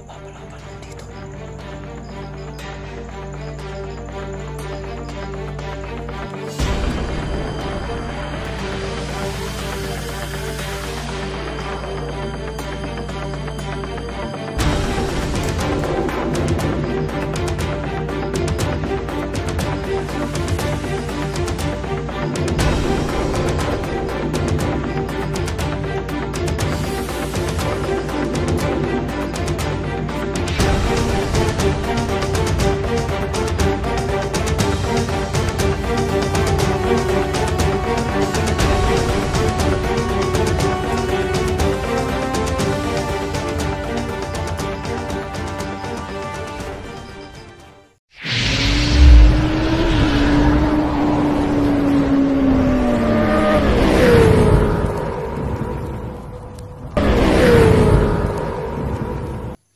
Napapalaban dito.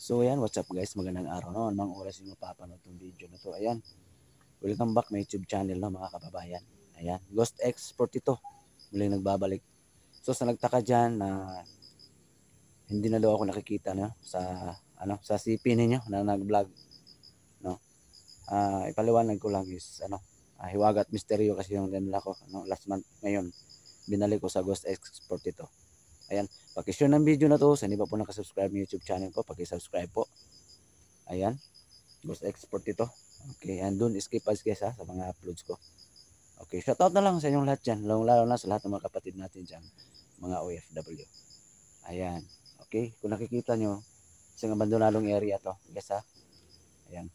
So ayan, what's up guys, magandang araw no, anong oras yung mapapanood itong video na to. Ayan, welcome back my YouTube channel no mga kababayan. Ayan, Ghost Export ito, muling nagbabalik. So sa nagtaka dyan na hindi na daw ako nakikita no, sa CP ninyo na nag-vlog no. Ipaliwanag ko lang is Hiwaga at Misteryo kasi yung dinala ko no, last month. Ngayon binalik ko sa Ghost Export ito. Ayan, paki-share ng video na to. Sa hindi pa po nakasubscribe ng YouTube channel ko, paki-subscribe po. Ayan, Ghost Export ito. Okay, and don't skip us guys sa mga uploads ko. Okay, shoutout na lang sa inyong lahat dyan. Lalo na sa lahat ng mga kapatid natin dyan, mga OFW. Ayan, okay, kung nakikita nyo, isang abandonadong area to guys Ayan,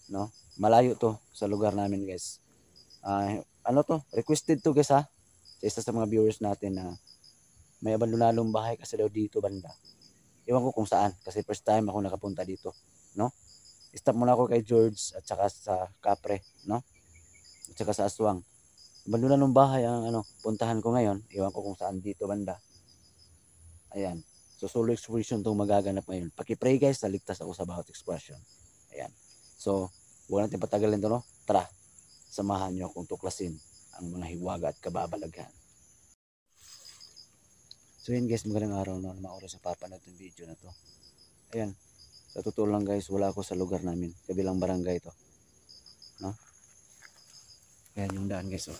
no, malayo to sa lugar namin guys. Requested to guys sa isa sa mga viewers natin na may abandonadong bahay kasi daw dito banda. Iwan ko kung saan kasi first time ako nakapunta dito, no? Stop muna ako kay George at saka sa Capre, no? At saka sa Aswang. Abandonadong bahay ang puntahan ko ngayon. Iwan ko kung saan dito banda. Ayan. So solo exploration tong magaganap ngayon. Paki-pray guys, ligtas ako sa bawat expression. Ayan. So, huwag natin patagalin to, no? Tara, samahan niyo akong tuklasin ang mga hiwaga at kababalaghan. So yun guys, magandang araw no, mga oras sa papanood ng video na to. Ayan, sa totoo lang guys, wala ako sa lugar namin, kabilang barangay to, no? Ayan yung daan guys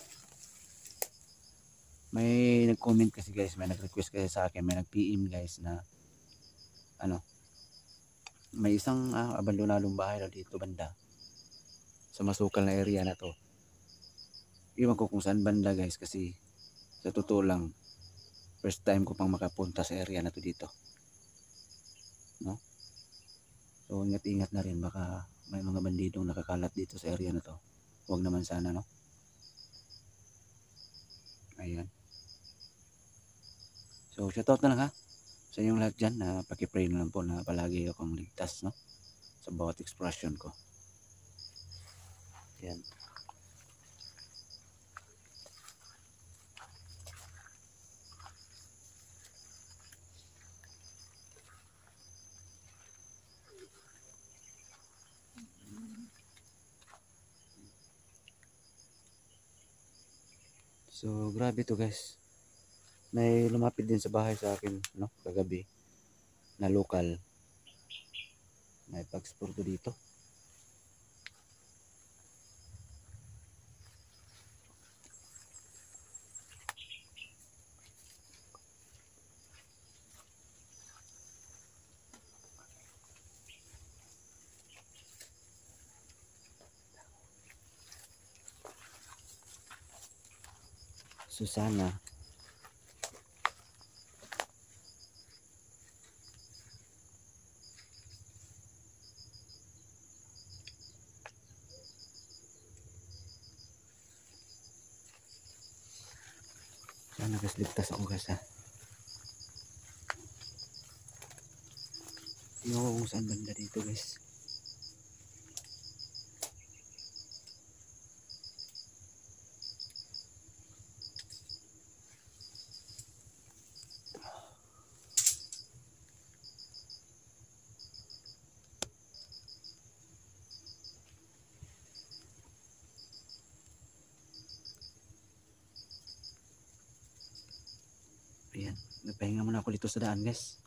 May nag-comment kasi guys, may nag-request kasi sa akin, may nag-PM guys na may isang abandonadong bahay na dito banda sa masukal na area na to. Iwan ko kung saan banda guys kasi sa totoo lang first time ko pang makapunta sa area na to dito, no? So ingat-ingat na rin, baka may mga bandidong nakakalat dito sa area na to. Huwag naman sana, no? Ayan. So shoutout na lang sa inyong lahat dyan na paki-pray na lang po na palagi akong ligtas, no? Sa bawat expression ko. Ayan. So grabe to guys. May lumapit din sa bahay sa akin, no, kagabi na lokal. May pag-explore to dito. Susana. Sana guys, ligtas ako guys Tingnan ko kung saan banda dito guys. Ayan, nagpahinga muna ako dito sa daan guys.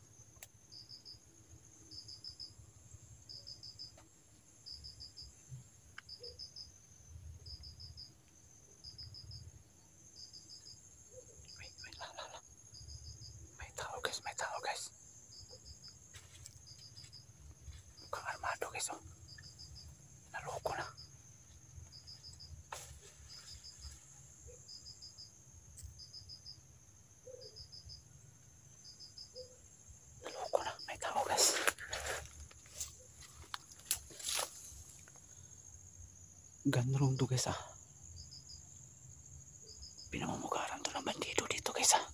Gun room to guys ah. Pinamumugaran to ng bandido dito guys ah.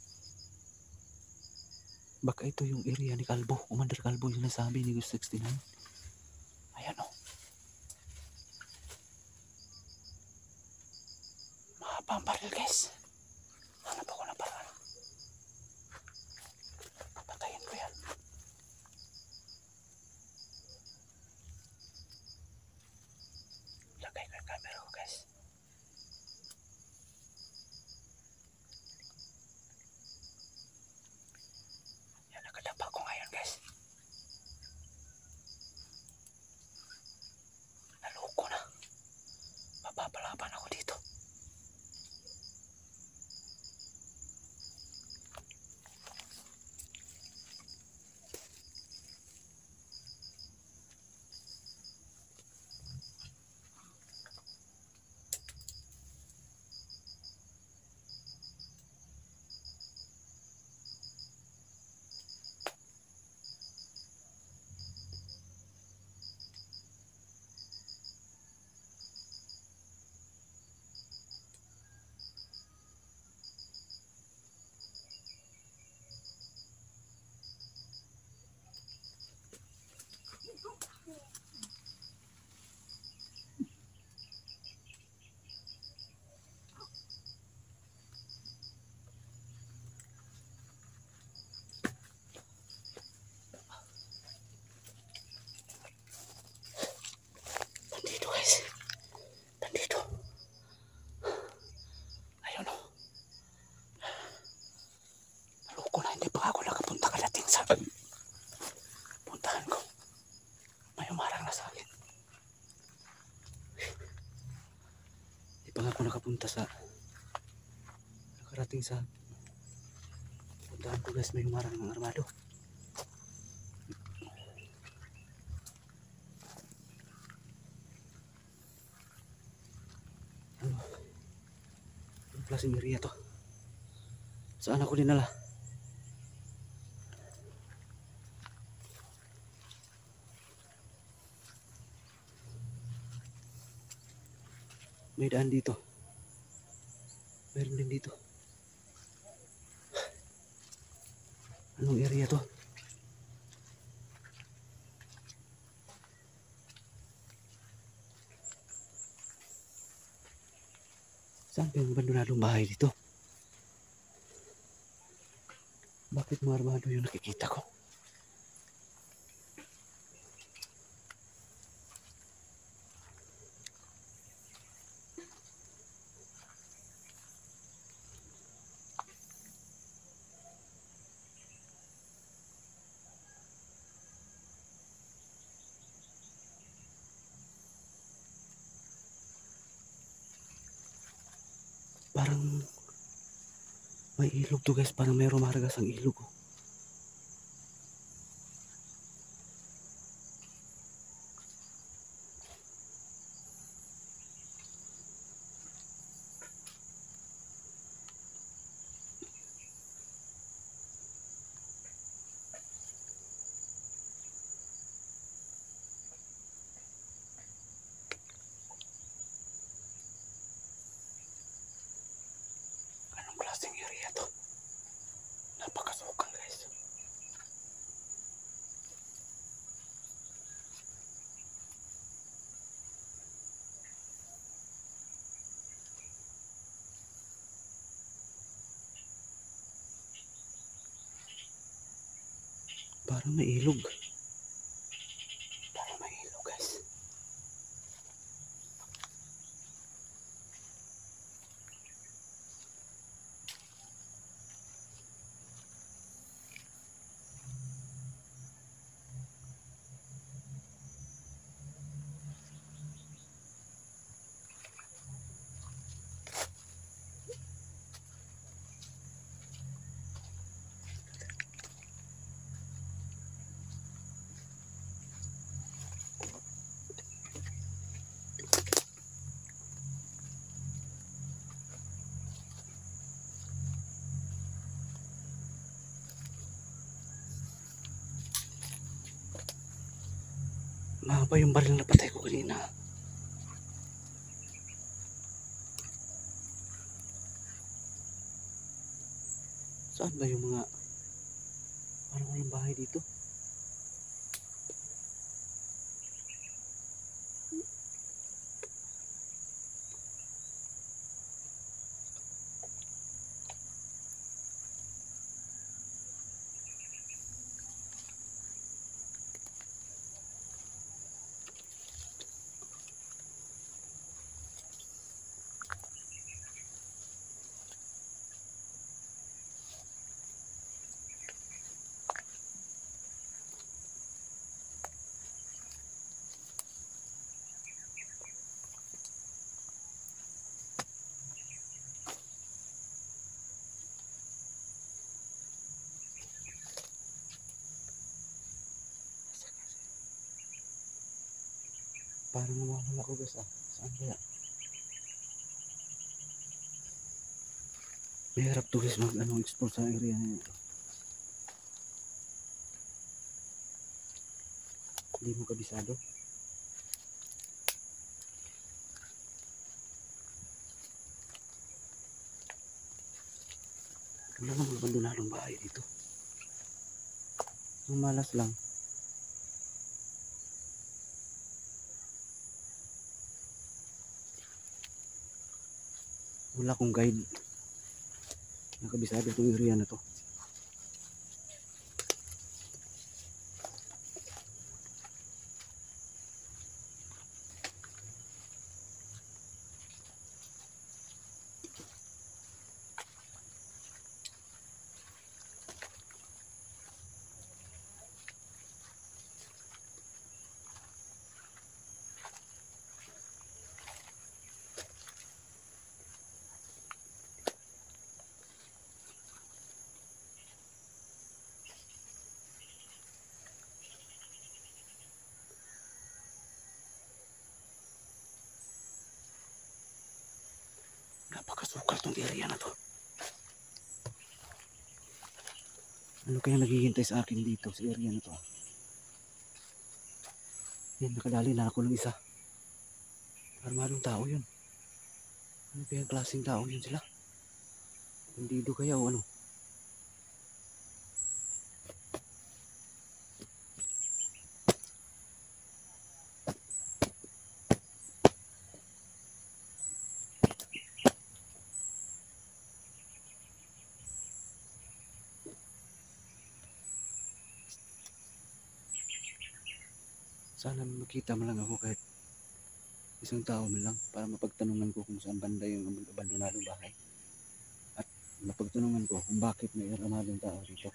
Baka ito yung area ni Kalbo. Commander Kalbo yung nasabi ni Ghost 69. Ayan o. Mahabang baril guys. Hanap ako ng paraan. Patayin ko yan. Lagay ko yung camera ko guys. Yan, nakadapa ko ngayon guys. Naloko na. Mapapalaban ako dito. Nandito guys. Nandito. Ayun o. Naloko na. Hindi pa ako nakapunta kadating sa puntahan ko. May umarang na sa akin. Hindi pa ako nakapunta sa nakarating sa puntahan ko guys. May umarang ng armado. Ano? Yung klaseng area to. Saan ako dinala? May daan dito. Meron din dito. Anong area to? Saan yung abandonadong bahay dito? Bakit mga armado yung nakikita ko? Parang may ilog to guys. Parang may rumaragas ang ilog. Anong klaseng area to? Napakasukal guys. Parang may ilog. Parang may ilog guys. Mahaba yung baril na patay ko kanina. Saan ba yung mga parang walang bahay dito? Parang nawawala ko guys ah. Saan kaya? Mahirap to guys explore sa area na ito. Hindi mo kabisado. Wala namang abandonadong bahay dito. Ang malas lang. Wala akong guide. Nakabisado itong area na to. Napakasukal tong area na to. Ano kaya naghihintay sa akin dito sa area na to? Yan, nakadali na ako ng isa. Armadong tao yun. Ano kaya klaseng tao yun sila? Bandido kaya o ano? Sana makita mo lang ako kahit isang tao man lang para mapagtanungan ko kung saan banda yung abandonadong bahay. At mapagtanungan ko kung bakit may armadong tao dito.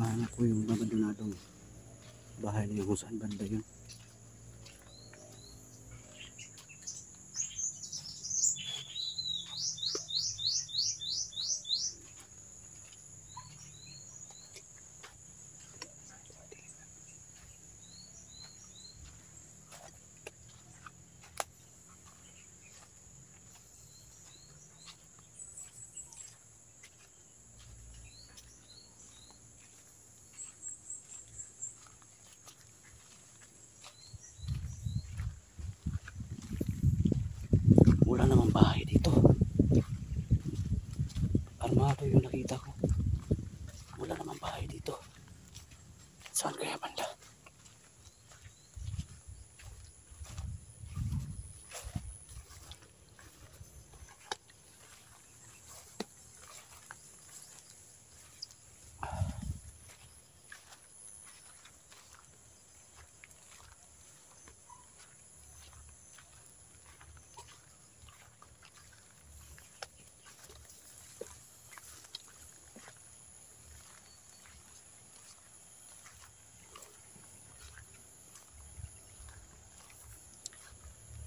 mahanap ko yung abandonadong bahay na yun, kung saan banda yun. Wala namang bahay dito. Armado yung nakita ko. Wala namang bahay dito. Saan kaya banda?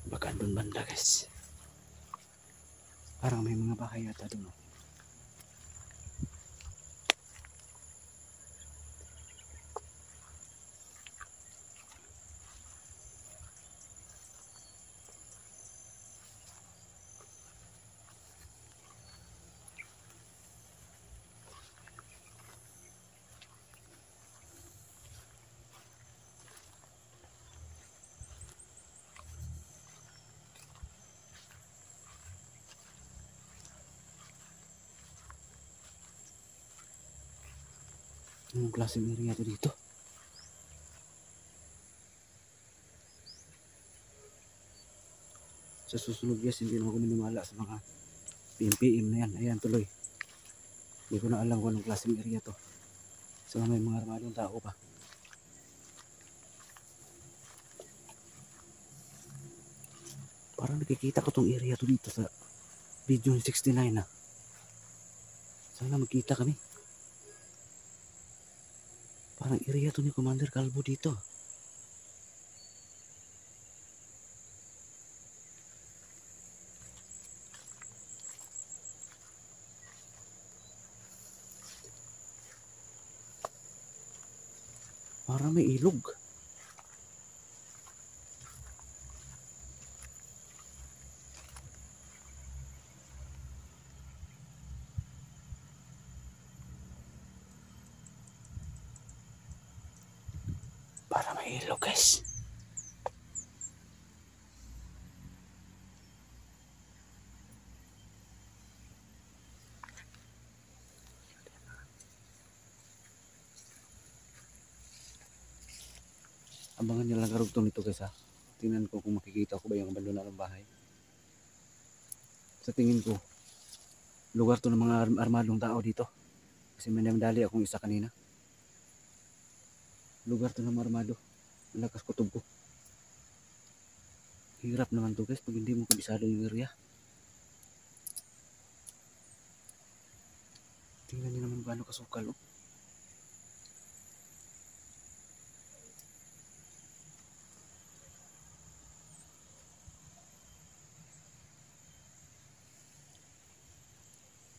Baka doon banda guys. Parang may mga bahay yata doon. Anong klaseng area to dito? Sa susunod guys, hindi na ako minimala sa mga PMPM na yan. Ayan tuloy. Hindi ko na alam kung anong klaseng area to. So may mga armadong tao pa. Parang nakikita ko tong area to dito sa video 69 na. Sana magkita kami. Parang area to ni Commander Calvo dito. Parang may ilog. Para may ilog guys. Abangan nyo lang karugtong nito guys ha. Tingnan ko kung makikita ko ba yung abandonadong bahay. Sa tingin ko, lugar to ng mga armadong tao dito. Kasi may namdali akong isa kanina. Lugar to ng armado. Malakas kutob ko. Hirap naman to guys pag hindi mo kabisado yung area. Tingnan nyo naman gaano kasukal oh.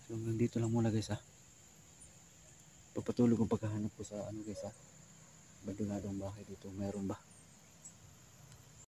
So hanggang dito lang muna guys ha. Pagpatuloy kong paghahanap ko sa ano guys ha. Abandonadong bahay dito. Meron ba?